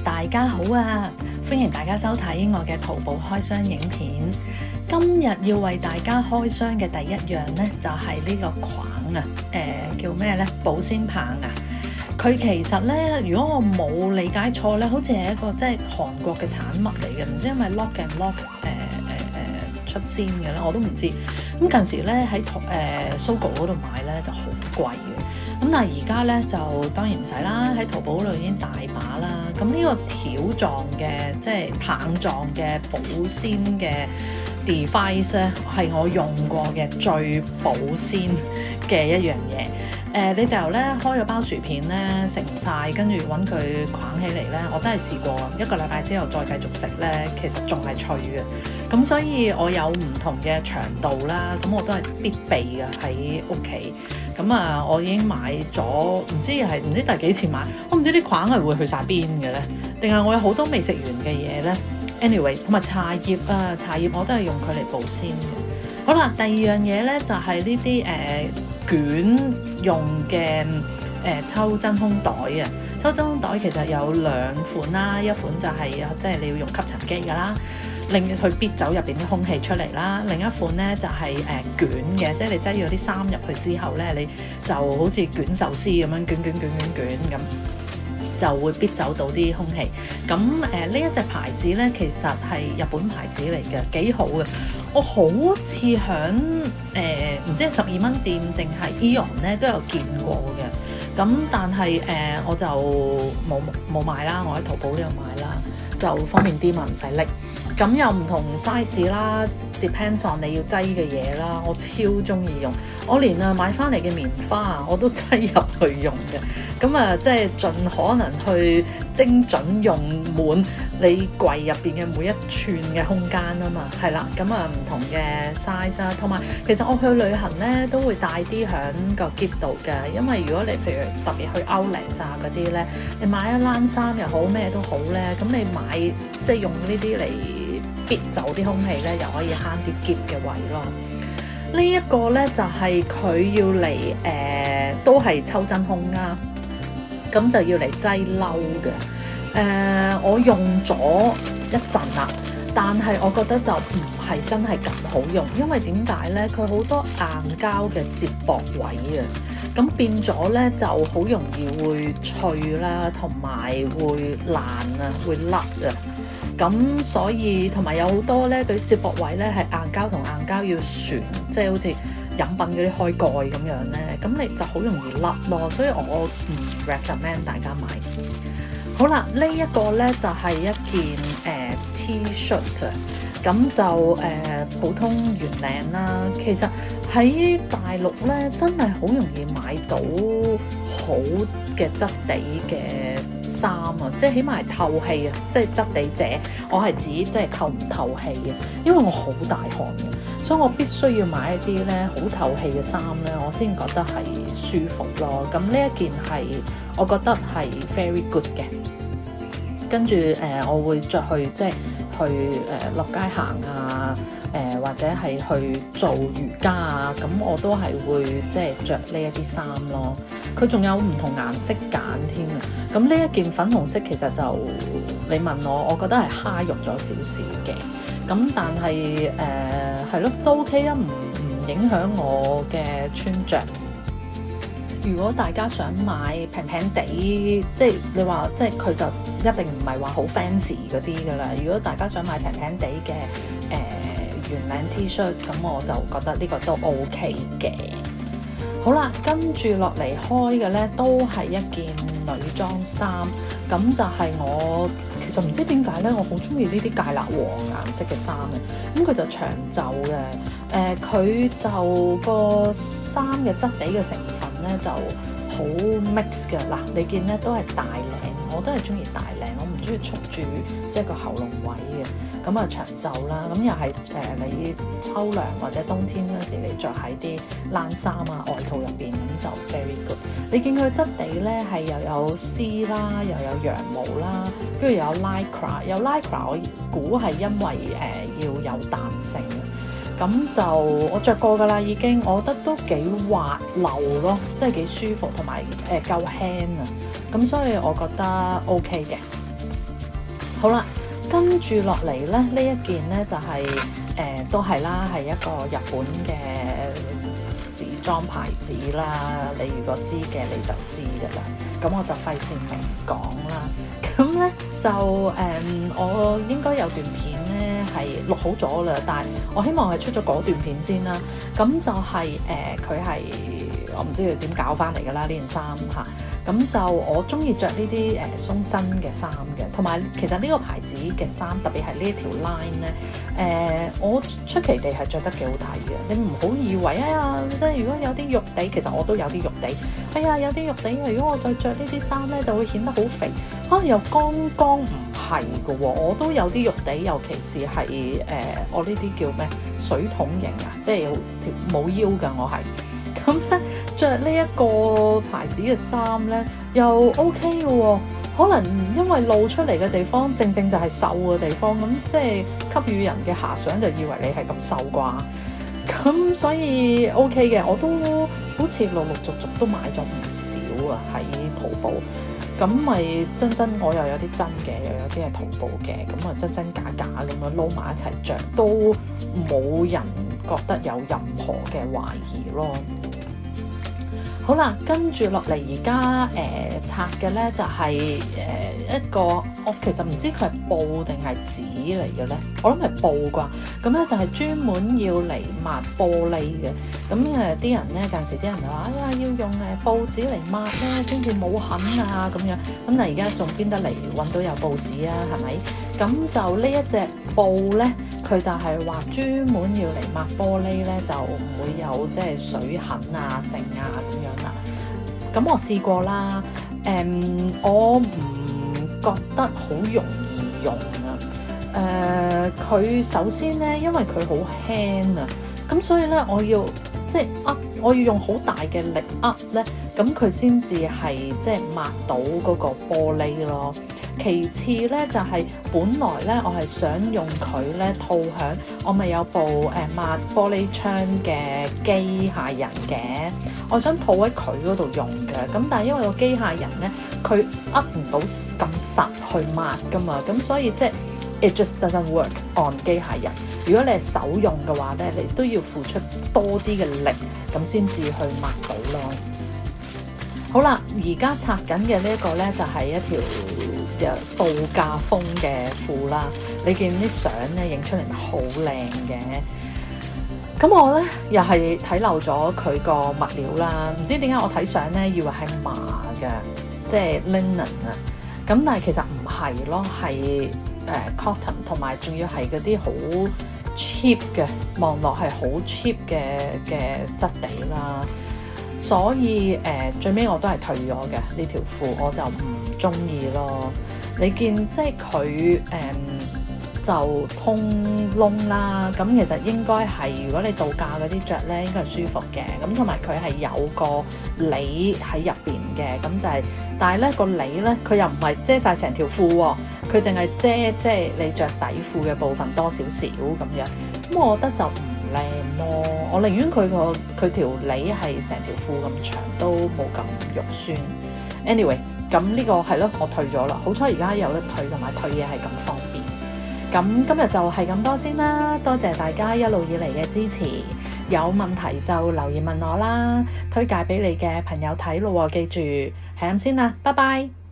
大家好啊！歡迎大家收睇我嘅淘寶開箱影片。今日要為大家開箱嘅第一樣呢，就係呢個框啊，叫咩呢？保鮮棒啊！佢其實呢，如果我冇理解錯呢，好似係一個即係韓國嘅產物嚟嘅，唔知係咪 Lock and Lock 出先嘅咧，我都唔知。咁近時呢，喺Sogo 嗰度買呢就好貴嘅。咁但係而家咧就當然唔使啦，喺淘寶嗰度已經大把啦。咁呢個條狀嘅即係棒狀嘅保鮮嘅 device 咧，係我用過嘅最保鮮嘅一樣嘢。你就咧開咗包薯片咧，食唔晒，跟住揾佢框起嚟咧，我真係試過一個禮拜之後再繼續食咧，其實仲係脆嘅。咁所以我有唔同嘅長度啦，咁我都係必備嘅喺屋企。咁啊，我已經買咗，唔知第幾次買，我唔知啲框係會去晒邊嘅咧，定係我有好多未食完嘅嘢咧。Anyway， 同埋茶葉啊，茶葉我都係用佢嚟保鮮嘅。好啦，第二樣嘢咧就係呢啲捲用嘅抽真空袋啊。抽真空袋其實有兩款啦，一款就係即係你要用吸塵機㗎啦，令佢逼走入邊啲空氣出嚟啦。另一款咧就係捲嘅，即係你擠咗啲衫入去之後咧，你就好似捲壽司咁樣捲咁，就會逼走到啲空氣。咁呢一隻牌子咧，其實係日本牌子嚟嘅，幾好嘅。我好似響唔知係12蚊店定係 Eon 咧都有見過嘅。咁但係我就冇買啦，我喺淘寶都有買啦，就方便啲嘛，唔使拎。咁有唔同 size 啦 ，depends on 你要擠嘅嘢啦。我超中意用，我連買翻嚟嘅棉花我都擠入去用嘅。咁啊，即係盡可能去精準用滿你櫃入邊嘅每一寸嘅空間啊嘛。係啦，咁啊唔同嘅 size 啦，同埋其實我去旅行咧都會帶啲響個篋度嘅，因為如果你譬如特別去Outlet啊嗰啲咧，你買一冷衫又好咩都好咧，咁你買即係用呢啲嚟逼走啲空氣咧，又可以慳啲篋嘅位咯。呢一個咧就係佢要嚟都係抽真空啦，咁就要嚟擠褸嘅。我用咗一陣啦，但係我覺得就唔係真係咁好用，因為點解咧？佢好多硬膠嘅接駁位啊，咁變咗咧就好容易會脆啦，同埋會爛啊，會甩啊。咁所以同埋有好多咧，佢接駁位咧係硬膠同硬膠要旋，即係好似飲品嗰啲開蓋咁樣咧，咁你就好容易甩咯。所以我唔 recommend 大家買。好啦，呢一個咧就係一件T-shirt， 咁就普通圓領啦。其實喺大陸咧真係好容易買到好嘅質地嘅衫啊，即係起碼係透氣啊，即係質地者，我係指即係透唔透氣嘅，因為我好大汗嘅，所以我必須要買一啲咧好透氣嘅衫咧，我先覺得係舒服咯。咁呢一件係我覺得係 very good 嘅。跟住我會着去即係去落街行啊，或者係去做瑜伽啊，咁我都係會即係着呢一啲衫咯。佢仲有唔同顏色揀添啊！咁呢一件粉紅色其實就你問我覺得係蝦肉咗少少嘅。咁但係係咯，都 OK 啊，唔影響我嘅穿着。如果大家想買平平地，即係你話即係佢就一定唔係話好 fancy 嗰啲㗎啦。如果大家想買平平地嘅圓領 T-shirt， 咁我就覺得呢個都 OK 嘅。好啦，跟住落嚟開嘅咧都係一件女裝衫，咁就係我其實唔知點解咧，我好中意呢啲芥辣黃顏色嘅衫嘅。咁佢就長袖嘅，佢就個衫嘅質地嘅成分咧就好 mix 嘅。嗱，你見咧都係大領，我都係中意大領，我唔中意束住即係個喉嚨位嘅。咁啊長袖啦，咁又係你秋涼或者冬天嗰時你着喺啲冷衫啊外套入邊，咁就 very good。你見佢質地咧係又有絲啦，又有羊毛啦，跟住有 lycra， 有 lycra 我估係因為要有彈性嘅。咁就我着過㗎啦，已經，我覺得都幾滑溜咯，即係幾舒服，同埋夠輕啊。咁所以我覺得 OK 嘅。好啦，跟住落嚟咧，呢一件咧就係、都係啦，係一個日本嘅時裝牌子啦。你如果知嘅你就知㗎啦，咁我就費事明講啦。咁咧就我應該有段片咧係錄好咗啦，但係我希望係出咗嗰段片先啦。咁就係佢係我唔知佢點搞翻嚟㗎啦呢件衫嚇。咁就我中意着呢啲鬆身嘅衫嘅，同埋其實呢個牌子嘅衫，特別係呢一條 line 咧，我出奇地係着得幾好睇嘅。你唔好以為即係如果有啲肉地，其實我都有啲肉地。有啲肉地，如果我再着呢啲衫咧，就會顯得好肥。又剛剛唔係嘅喎，我都有啲肉地，尤其是係我呢啲叫咩水桶型啊，即係條冇腰㗎，我係。咁咧着呢一個牌子嘅衫咧又 OK 嘅喎，可能因為露出嚟嘅地方正正就係瘦嘅地方，咁即係給予人嘅遐想就以為你係咁瘦啩，咁所以 OK 嘅，我都好似陸陸續續都買咗唔少啊喺淘寶，咁咪真我又有啲真嘅，又有啲係淘寶嘅，咁啊真假咁樣撈埋一齊着，都冇人覺得有任何嘅懷疑咯。好啦，跟住落嚟而家拆嘅咧就係一個，我其實唔知佢係布定係紙嚟嘅咧，我諗係布啩。咁咧就係專門要嚟抹玻璃嘅。咁啲人咧，近時啲人就話，要用報紙嚟抹咧先至冇痕啊咁樣。咁但而家仲邊得嚟揾到有報紙啊？係咪？咁就呢一隻布咧，佢就係話專門要嚟抹玻璃咧，就唔會有即係水痕啊、剩啊咁樣啦。咁我試過啦，我唔覺得好容易用啊。佢首先咧，因為佢好輕啊，咁所以咧我要即係我要用好大嘅力咧，咁佢先至係即係抹到嗰個玻璃咯。其次咧就係、本來咧我係想用佢咧套響我咪有部抹玻璃窗嘅機械人嘅，我想套喺佢嗰度用嘅。咁但係因為個機械人咧佢唔到咁實去抹噶嘛，咁所以即係 it just doesn't work on 機械人。如果你係手用嘅話咧，你都要付出多啲嘅力，咁先至去抹到咯。好啦，而家拆緊嘅呢一個咧就係一條度假風嘅褲啦。你見啲相咧影出嚟好靚嘅。咁我咧又係睇漏咗佢個物料啦。唔知點解我睇相咧以為係麻嘅，即係 linen 啊。咁但係其實唔係咯，係cotton， 同埋仲要係嗰啲好 cheap 嘅，望落係好 cheap 嘅質地啦。所以最尾我都係退咗嘅呢條褲，我就唔中意咯。你見即係佢就通窿啦，咁其實應該係如果你度假嗰啲着咧，應該係舒服嘅。咁同埋佢係有個裏喺入邊嘅，咁就係、但係咧個裏咧佢又唔係遮晒成條褲喎，佢淨係遮即係你着底褲嘅部分多少少咁樣。咁我覺得就唔靚咯，我寧願佢條裏係成條褲咁長，都冇咁肉酸。Anyway， 咁呢個係咯，我退咗啦。好彩而家有得退，同埋退嘢係咁方便。咁今日就係咁多先啦，多謝大家一路以嚟嘅支持。有問題就留言問我啦，推介俾你嘅朋友睇咯。記住係咁先啦，拜拜。